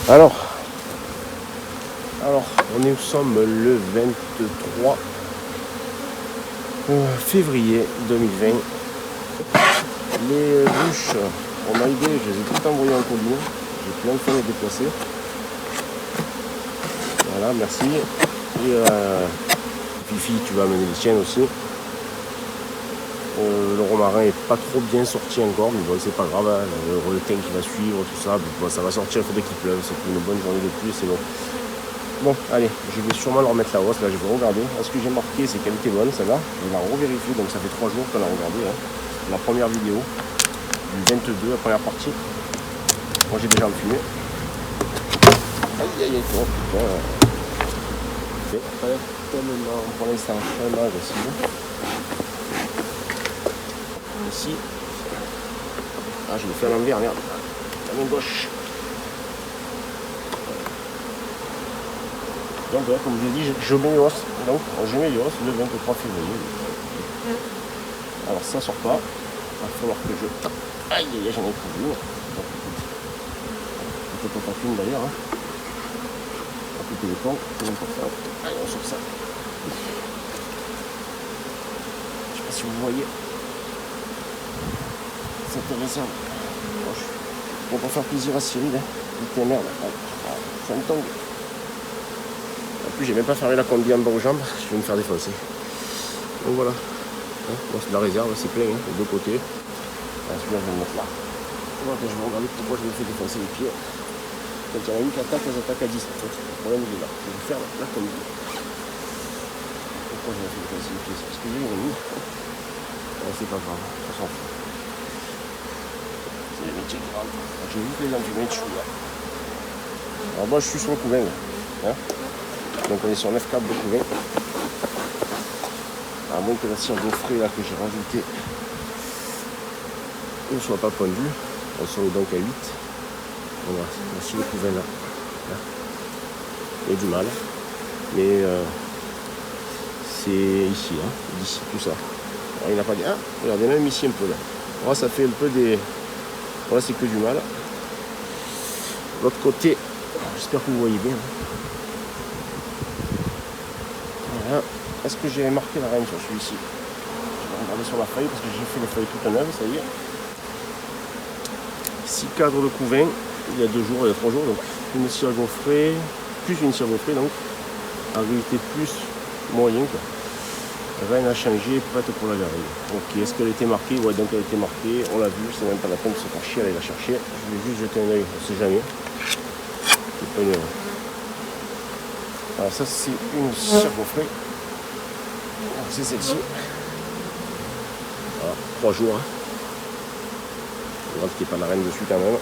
Alors, nous sommes le 23 février 2020. Les ruches, on a idée, je les ai toutes envoyées en colis. J'ai plein de fois les déplacer. Voilà, merci. Et Fifi, tu vas amener les tiennes aussi. Le romarin est pas trop bien sorti encore, mais bon, c'est pas grave. Hein. Le requin qui va suivre, tout ça, bon, ça va sortir, il faudrait qu'il pleuve. C'est une bonne journée de pluie, c'est bon. Bon, allez, je vais sûrement leur mettre la hausse. Là, je vais regarder. Ce que j'ai marqué, c'est qu'elle était bonne, celle-là. Je vais la revérifier, donc ça fait 3 jours qu'on a regardé. Hein. La première vidéo du 22, la première partie. Moi, j'ai déjà enfumé. Aïe, aïe, aïe, oh, putain. C'est pas tellement, pour l'instant, tellement agressif. Ici. Ah, je l'ai fait à l'envers, merde. La main gauche. Donc, ouais, comme je l'ai dit, je mets les os. Donc, je mets les os le 23 février. Alors, ça sort pas. Il va falloir que je. Aïe, aïe, j'en ai pris une. Peut-être pas qu'une d'ailleurs. Hein. On va couper les ponts. C'est important. Allez, on sort ça. Je sais pas si vous voyez. Cette réserve. Bon, pour faire plaisir à Cyril. Putain, merde. Ça me tombe. En plus, j'ai même pas fermé la combi en bas aux jambes, je vais me faire défoncer. Donc voilà. Bon, c'est de la réserve, c'est plein, hein, des deux côtés. Celui-là, je vais le mettre là. Donc, je vais regarder pourquoi je me fais défoncer les pieds. Quand il y en a une qui attaque, elles attaquent à 10. Le problème, il est là. Je vais faire la combi. Pourquoi je me fais défoncer les pieds? C'est parce que j'ai une amie. C'est pas grave, on s'en fout. C'est les métiers graves. J'ai vu que les enfumés de chou là. Alors, moi, je suis sur le couvain. Hein. Donc on est sur 9 câbles de couvain. À moins que la cire gaufrée là que j'ai rajouté ne soit pas pendue. On sera donc à 8. Voilà, voici le couvain là. Il y a du mal. Mais c'est ici, hein, d'ici, tout ça. Alors, il n'a pas dit. Ah, regardez, même ici un peu là. Voilà, ça fait un peu des. Voilà, c'est que du mal. L'autre côté, j'espère que vous voyez bien. Voilà. Est-ce que j'ai marqué la reine sur celui-ci? Je vais regarder sur la feuille parce que j'ai fait les feuilles toutes neuves, ça y est. 6 cadres de couvain, il y a 2 jours, il y a 3 jours, donc une cire gaufrée, plus une cire gaufrée, donc en réalité plus moyen quoi. Reine a changé, prête pour la galerie. Ok, est-ce qu'elle était marquée? Ouais, donc elle était marquée, on l'a vu, c'est même pas la peine de se faire chier, aller la chercher. Je vais juste jeter un oeil, on sait jamais. C'est pas une erreur. Alors ça c'est une cire gaufrée. C'est celle-ci. Voilà, 3 jours. Hein. On voit qu'il n'y ait pas la reine dessus quand même.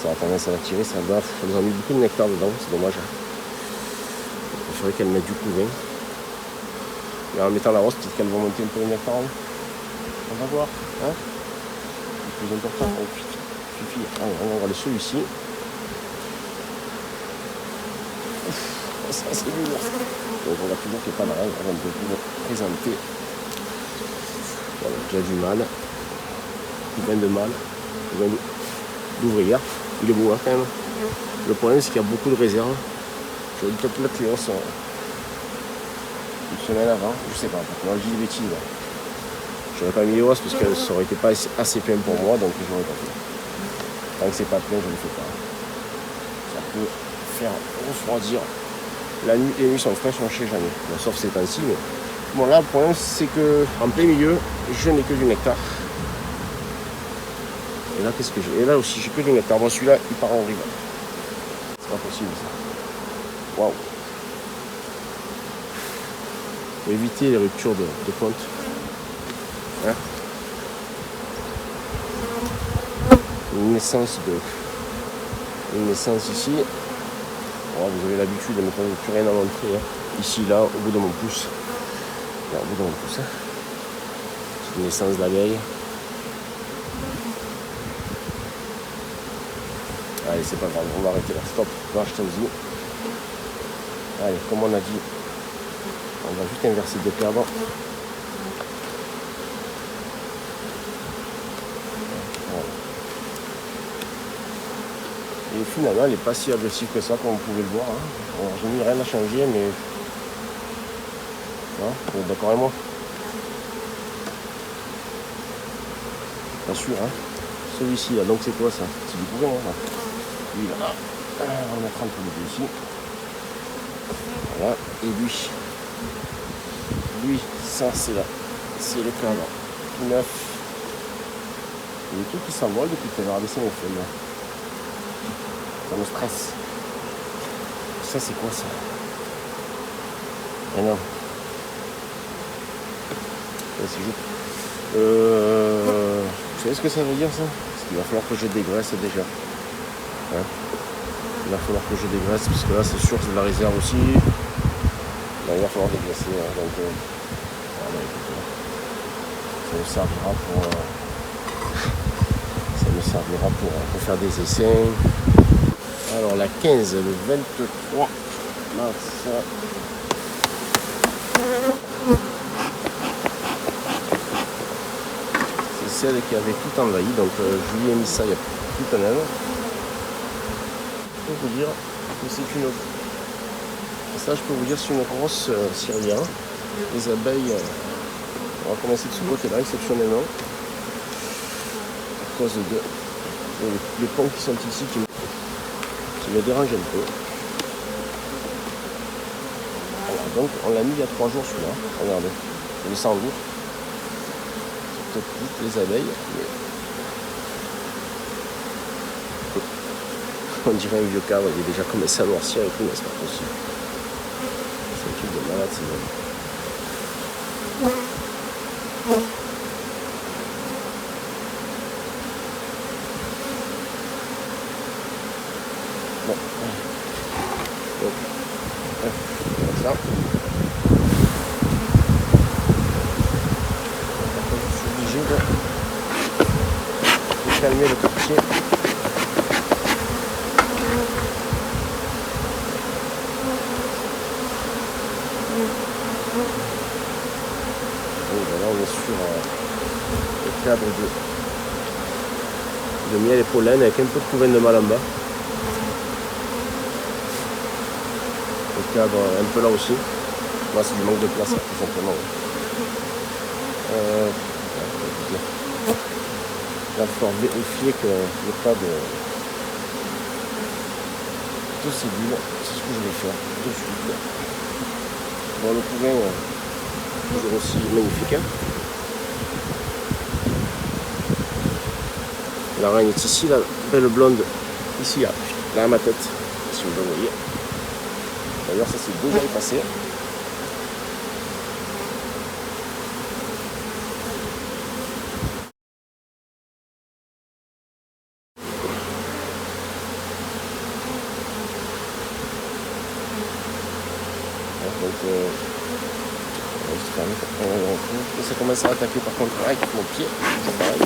Ça a tendance à la tirer, ça doit. Elles ont mis beaucoup de nectar dedans, c'est dommage. Il faudrait qu'elles mettent du couvain. Et en mettant la rose, peut-être qu'elles vont monter un peu le nectar. Hein. On va voir. Hein. Le plus important, suffit. Allez, on va regarder celui-ci. Ça c'est lourd. Donc on voit toujours qu'il n'y a pas de reine avant de vous présenter. Voilà, déjà du mal. Il vient de mal. Il vient d'ouvrir. Il est beau hein, quand même. Le problème c'est qu'il y a beaucoup de réserves. Je vais peut-être mettre les os une semaine avant. Je sais pas. Moi je dis des bêtises. Là. J'aurais pas mis les os parce que ça aurait été pas assez plein pour moi. Donc je n'aurais pas fait. Tant que c'est pas plein, je ne le fais pas. Ça peut faire refroidir. La nuit, les nuits sont fraîches, on ne sait jamais. Bon, sauf ces temps-ci. Mais... Bon, là, le problème, c'est que en plein milieu, je n'ai que du nectar. Et là, qu'est-ce que j'ai? Et là aussi, j'ai que du nectar. Bon, celui-là, il part en rive. C'est pas possible, ça. Waouh. Faut éviter les ruptures de ponte. Hein? Une naissance ici. Vous avez l'habitude de ne plus rien à montrer. Hein. Ici, là, au bout de mon pouce. Là, au bout de mon pouce. Hein. C'est une naissance d'abeille. Allez, c'est pas grave, on va arrêter là. Stop, marche y. Allez, comme on a dit, on va juste inverser 2 cadres. Voilà. Et finalement, elle n'est pas si agressive que ça, comme vous pouvez le voir. Hein. Bon, j'ai mis rien à changer, mais... Hein, vous êtes d'accord avec moi? Pas sûr, hein. Celui-ci, là, donc c'est quoi ça? C'est du courant, hein. Lui, là. On va mettre un peu de ici. Voilà. Et lui, ça, c'est là. C'est le cadre neuf. Il y a des trucs qui s'envolent depuis que j'ai rabaissé mes feuilles. Là. Ça me stresse. Ça, c'est quoi ça? Ah non. C'est juste. Vous savez ce que ça veut dire ça? Parce qu'il va falloir que je dégraisse déjà. Hein, il va falloir que je dégraisse parce que là c'est sûr c'est de la réserve aussi. Là, il va falloir dégraisser. Hein, donc voilà, écoutez, ça me servira pour pour faire des essais. Alors la 15, le 23 mars. C'est celle qui avait tout envahi, donc je lui ai mis ça il y a plus d'un an. Je peux vous dire que c'est une... Ça je peux vous dire c'est une grosse syrienne. Les abeilles, on va commencer de ce côté-là exceptionnellement. À cause de les ponts qui sont ici qui me dérangent un peu. Voilà, donc on l'a mis il y a 3 jours celui-là. Regardez, il est sans doute. C'est peut-être vite les abeilles, mais on dirait un vieux cadre, il est déjà commencé à noircir et tout, mais c'est pas possible. C'est un truc de malade, c'est bon. Bon. Donc, comme ça. Je suis obligé de calmer le quartier. Là on est sur le cadre de miel et pollen avec un peu de couvaine de mal en bas. Le cadre un peu là aussi. Là c'est du manque de place tout simplement. Là il va falloir vérifier que le pas de cellules. C'est ce que je vais faire de suite. Bon, le couvain toujours aussi magnifique. Hein. La reine est ici, la belle blonde ici, là à ma tête, si vous le voyez. D'ailleurs ça c'est déjà passé. Donc ça commence à attaquer par contre avec mon pied, c'est pareil.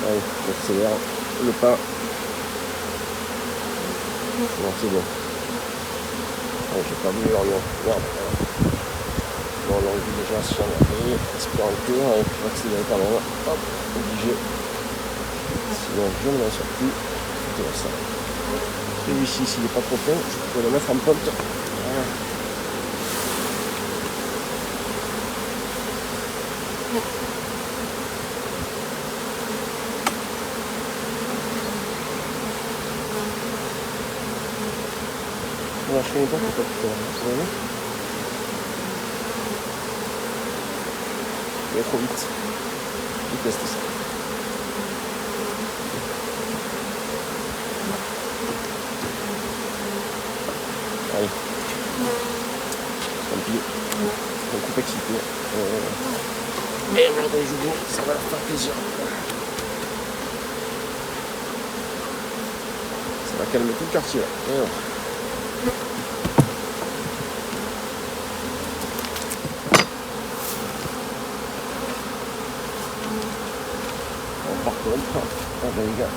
Allez, j'accélère le pas. Non, c'est bon. J'ai pas voulu leur nom. Merde. Bon, on aurait vu déjà si on avait espérant que, et puis accélérer quand même. Hop, obligé. Sinon, je ne m'en sors plus. C'est ça. Celui-ci, s'il n'est pas trop plein, je peux le mettre en pointe. Voilà. On va changer pas pour pas tout vous voyez. Il va trop vite. Je teste ça. Allez. Tant pis. On coupe excité. Merde, les joues, ça va leur faire plaisir. Ça va calmer tout le quartier là. Et alors. Par contre, ah ben les gars,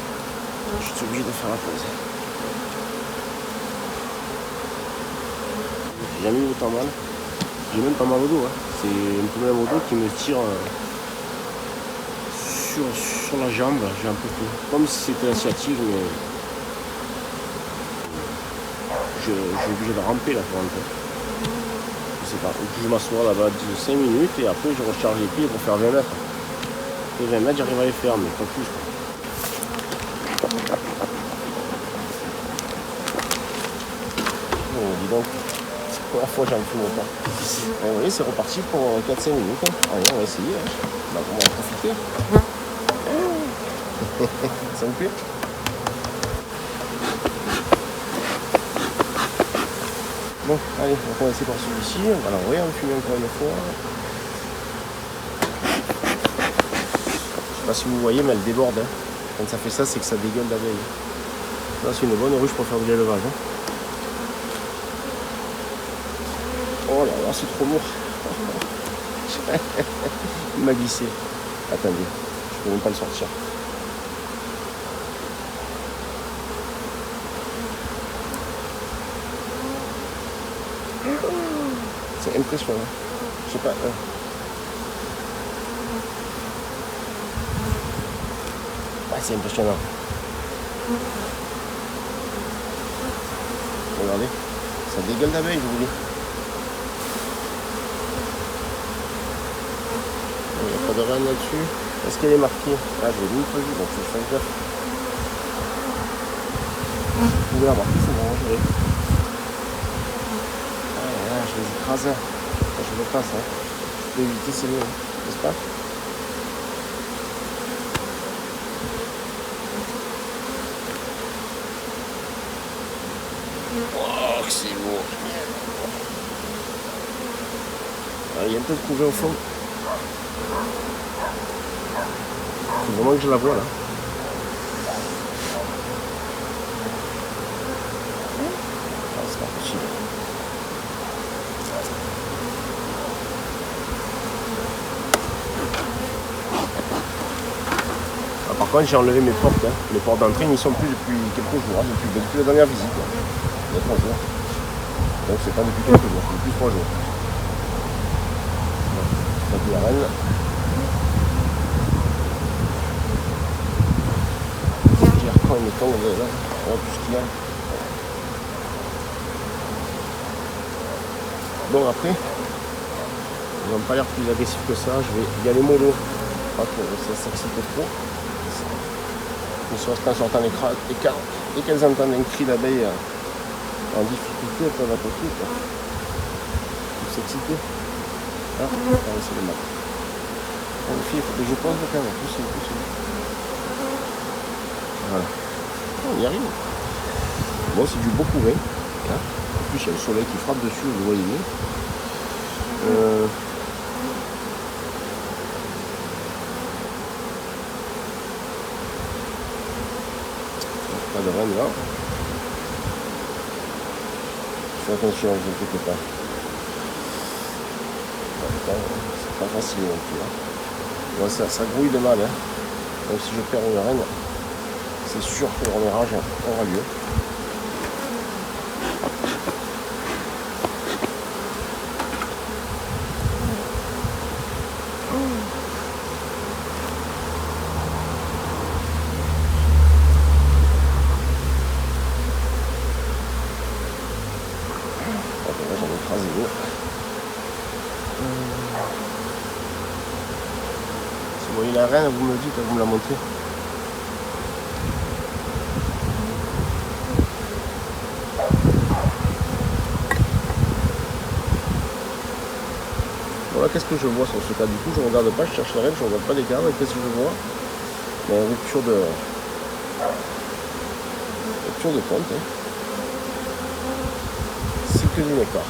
je suis obligé de faire la pause. J'ai jamais eu autant mal. J'ai même pas mal au dos. Hein. c'est un peu même au dos qui me tire sur la jambe, j'ai un peu tout. Comme si c'était la sciatique, mais je suis obligé de ramper là pour rentrer. Je sais pas, je m'assois là-bas 5 minutes et après je recharge les pieds pour faire 20 mètres. Et 20 mètres j'arrive à les faire, mais pas plus. Oh, dis donc, c'est la première fois que j'en fume autant. Et vous voyez, c'est reparti pour 4-5 minutes. Allez, on va essayer. On va en profiter. Ça vous plaît? Bon, allez, on va commencer par celui-ci. On va l'envoyer, on va fumer encore une fois. Je sais pas si vous voyez, mais elle déborde. Hein. Quand ça fait ça, c'est que ça dégueule d'abeille. Là, c'est une bonne ruche pour faire de l'élevage. Hein. Oh là là, c'est trop lourd. Il m'a glissé. Attendez, je peux même pas le sortir. C'est impressionnant. Je sais pas. Ouais, c'est impressionnant. Regardez, ça dégueule d'abeille, je vous dis. Il n'y a pas de reine là-dessus. Est-ce qu'elle est marquée? Ah, je l'ai même pas vu, donc je fais gaffe. Vous pouvez la marquer, c'est bon, je l'ai. Ah, je les écrase. Je le passe. Hein. Je peux éviter, c'est mieux, n'est-ce pas? Oh, c'est lourd. Il y a un peu de couvé au fond. Il faut vraiment que je la vois là. Ah, c'est pas possible. Ah, par contre, j'ai enlevé mes portes. Hein. Les portes d'entrée n'y sont plus depuis quelques jours. Hein. Depuis la dernière visite. Là. Il y a 3 jours. Donc c'est pas depuis quelques jours, depuis 3 jours. Ça fait la reine. Je reprends une tongue là. Voilà tout ce qu'il y a. Bon après, ils n'ont pas l'air plus agressifs que ça. Je vais y aller mollo. Pas trop, ça s'excite trop. Ne serait-ce qu'en sortant les crânes. Dès qu'elles entendent un cri d'abeille en difficulté, elles peuvent attaquer. Pour s'exciter. Ah, c'est le mat. Les filles, il faut que je pose quand même. Poussez. Voilà. On y arrive. Bon, c'est du beau couvé. Hein. En plus, il y a le soleil qui frappe dessus, vous voyez. Pas de reine là. Fais attention, ne vous inquiétez pas. C'est pas facile non plus. Hein. Bon, ça grouille de mal. Hein. Donc si je perds une reine, c'est sûr que le remérage aura lieu. J'en ai écrasé une. Si vous voyez la reine, vous me le dites, vous me la montrez. Voilà, qu'est-ce que je vois sur ce cas? Du coup, je ne regarde pas, je cherche la reine, je ne regarde pas les gardes. Qu'est-ce que je vois? Il y a une rupture de compte. Hein. C'est que du nectar.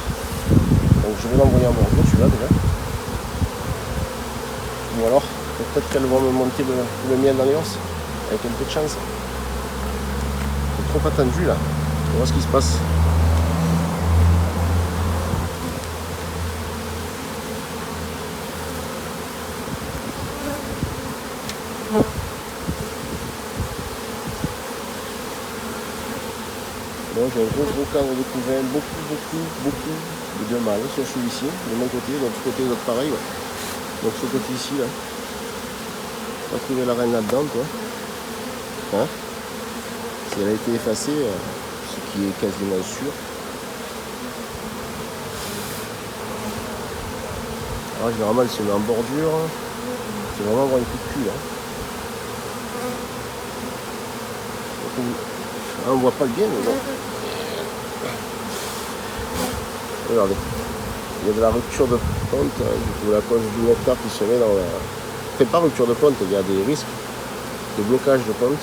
Donc je vais l'envoyer en morceau, celui-là déjà. Ou alors, peut-être qu'elles vont me monter le miel dans les os, avec un peu de chance. C'est trop attendu là. On voit ce qui se passe. Bon, j'ai un gros cadre de couvain, beaucoup de mâles sur celui-ci, de mon côté, de l'autre côté, l'autre pareil. Ouais. Donc ce côté ici, là, on va trouver la reine là-dedans, quoi. Hein, si elle a été effacée, ce qui est quasiment sûr. Alors généralement elle se met en bordure, c'est vraiment avoir un coup de cul. Hein. On voit pas le bien, mais bon. Regardez, il y a de la rupture de ponte, hein, du coup, à cause du nectar qui se met dans la... C'est pas rupture de ponte, il y a des risques de blocage de ponte.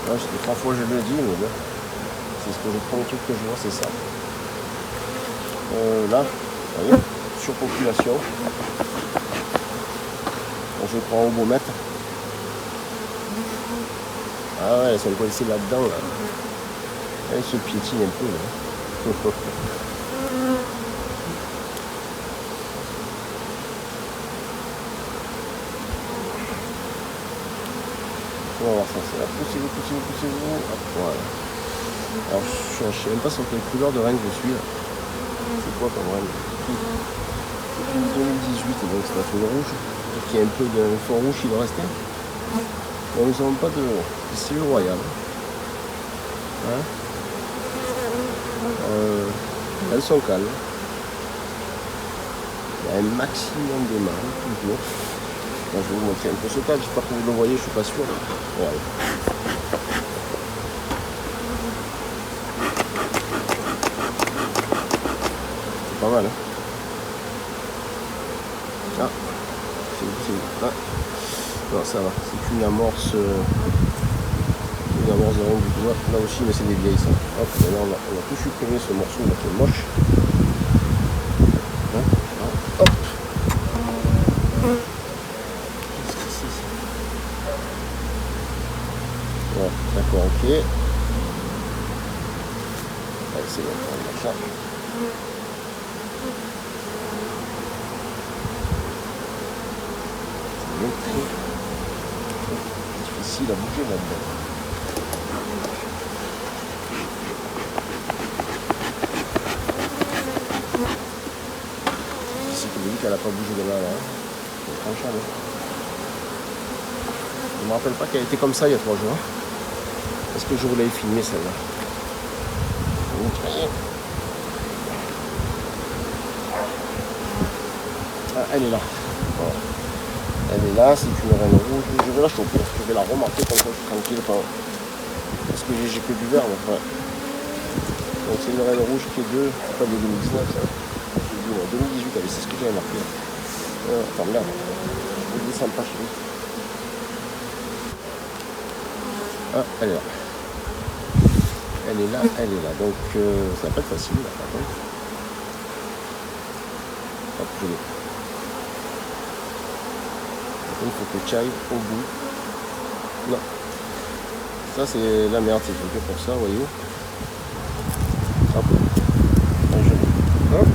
Ah, 3 fois je le dis, mais bon, c'est ce que le premier truc que je vois, c'est ça. Là, vous voyez, surpopulation. Je prends au beau mètre. Ah ouais, elles sont coincées là-dedans. Là. Elles se piétinent un peu. Là. On va voir ça. C'est là. Poussez-vous. Hop, voilà. Alors, je ne sais même pas sur quelle couleur de reine je suis là. C'est quoi comme reine? C'est une 2018, donc c'est la rouge. Il y a un peu de fond rouge qui doit rester. Bon, nous n'avons pas de style royal. Hein, elles sont calmes. Il y a un maximum de mâles, toujours. Là, je vais vous montrer un peu ce cadre, j'espère que vous le voyez, je suis pas sûr. Voilà. C'est pas mal, hein. Ah, c'est ah. Non, ça va, c'est une amorce de rien du tout. Là aussi, mais c'est des vieilles, ça. Hop, maintenant on a tout supprimé ce morceau là qui est moche. Hein, hop. Ouais, d'accord, ok. Allez, c'est bon, on va ça. C'est bien difficile à bouger là-dedans. Ici, tu me dis qu'elle n'a pas bougé de là, là. Franchement, je ne me rappelle pas qu'elle était comme ça il y a 3 jours. Est-ce que je vous l'avais filmé celle-là? Ah, elle est là. Voilà. Elle est là, c'est une reine rouge. Je vais la choper, je vais la remarquer comme ça, je suis tranquille. Parce que j'ai que du vert. Ouais. Donc c'est une reine rouge qui est de, c'est pas de 2019 ça. J'ai dit, 2018, allez, c'est ce que j'avais marqué. Attends, merde. Je ne descends pas chez lui. Ah, elle est là. Elle est là, elle est là. Donc ça va pas être facile là, par contre. Hop, je l'ai. Il faut que tu ailles au bout. Non. Ça c'est la merde, c'est fait pour ça, voyez-vous. Hop. Hop.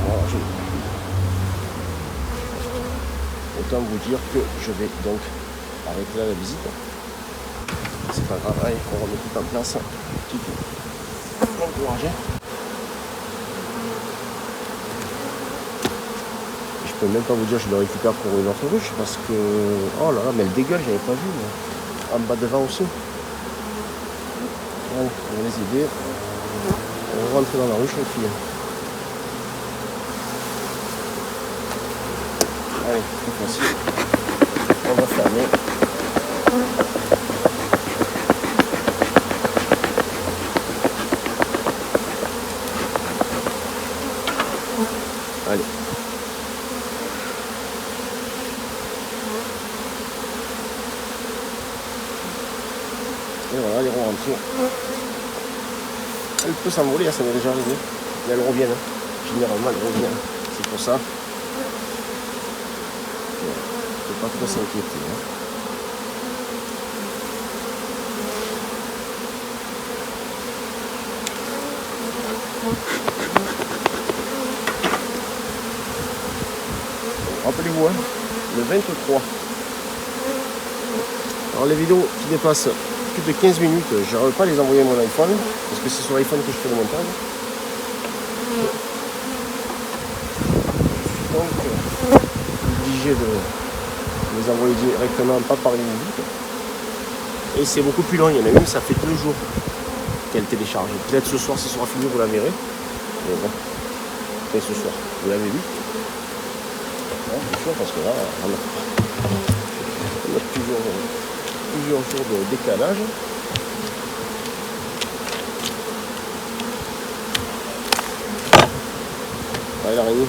Voilà, je l'ai. Autant vous dire que je vais donc arrêter là la visite. C'est pas grave, allez, on remet tout en place. Un petit peu encouragé. Je peux même pas vous dire que je le récupère pour une autre ruche parce que. Oh là là, mais elle dégueule, j'avais pas vu. Moi. En bas devant aussi. Allez, on va les aider. On va rentrer dans la ruche, les filles. Allez, c'est facile. On va fermer. Allez. Et voilà, les ronds entiers. Elle peut s'envoler, ça m'est déjà arrivé. Et elle revient. Hein. Généralement, elle revient. C'est pour ça. Il ne faut pas trop s'inquiéter. Hein. Rappelez-vous, hein, le 23. Alors les vidéos qui dépassent plus de 15 minutes. Je n'arrive pas à les envoyer à mon iPhone, parce que c'est sur l'iPhone que je fais le montage. Donc, obligé de les envoyer directement, pas par Linux. Et c'est beaucoup plus long. Il y en a une, ça fait 2 jours qu'elle télécharge. Peut-être ce soir, si ce sera fini, vous la verrez. Mais bon, et ce soir, vous l'avez vu. Ouais, bien sûr, parce que là, on a plusieurs jours de décalage. Ouais, l'araignée.